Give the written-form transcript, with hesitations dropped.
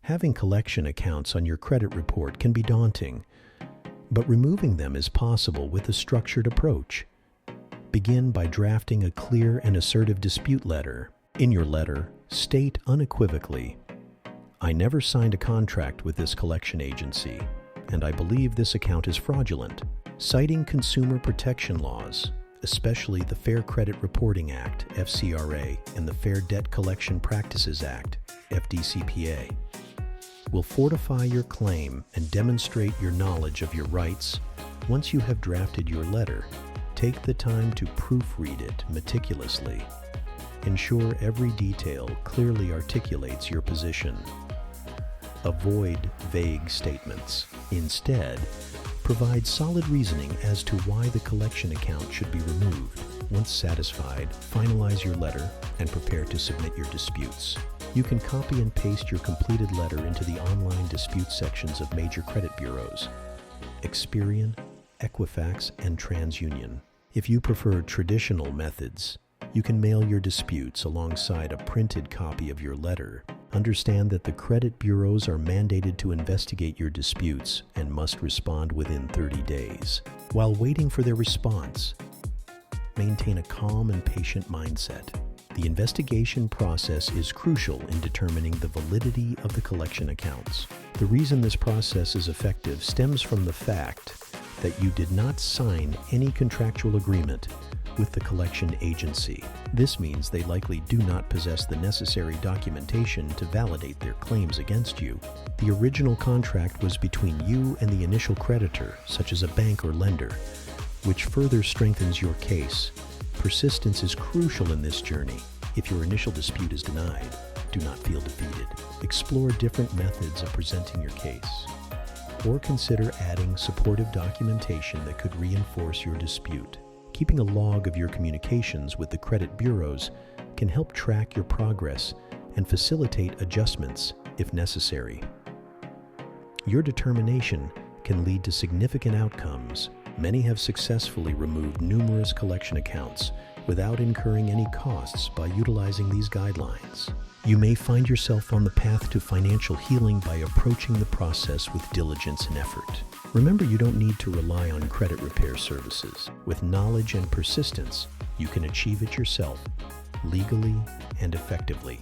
Having collection accounts on your credit report can be daunting, but removing them is possible with a structured approach. Begin by drafting a clear and assertive dispute letter. In your letter, state unequivocally, "I never signed a contract with this collection agency, and I believe this account is fraudulent," citing consumer protection laws, especially the Fair Credit Reporting Act, FCRA, and the Fair Debt Collection Practices Act, FDCPA. Will fortify your claim and demonstrate your knowledge of your rights. Once you have drafted your letter, take the time to proofread it meticulously. Ensure every detail clearly articulates your position. Avoid vague statements. Instead, provide solid reasoning as to why the collection account should be removed. Once satisfied, finalize your letter and prepare to submit your disputes. You can copy and paste your completed letter into the online dispute sections of major credit bureaus, Experian, Equifax, and TransUnion. If you prefer traditional methods, you can mail your disputes alongside a printed copy of your letter. Understand that the credit bureaus are mandated to investigate your disputes and must respond within 30 days. While waiting for their response, maintain a calm and patient mindset. The investigation process is crucial in determining the validity of the collection accounts. The reason this process is effective stems from the fact that you did not sign any contractual agreement with the collection agency. This means they likely do not possess the necessary documentation to validate their claims against you. The original contract was between you and the initial creditor, such as a bank or lender, which further strengthens your case. Persistence is crucial in this journey. If your initial dispute is denied, do not feel defeated. Explore different methods of presenting your case, or consider adding supportive documentation that could reinforce your dispute. Keeping a log of your communications with the credit bureaus can help track your progress and facilitate adjustments if necessary. Your determination can lead to significant outcomes. Many have successfully removed numerous collection accounts without incurring any costs by utilizing these guidelines. You may find yourself on the path to financial healing by approaching the process with diligence and effort. Remember, you don't need to rely on credit repair services. With knowledge and persistence, you can achieve it yourself, legally and effectively.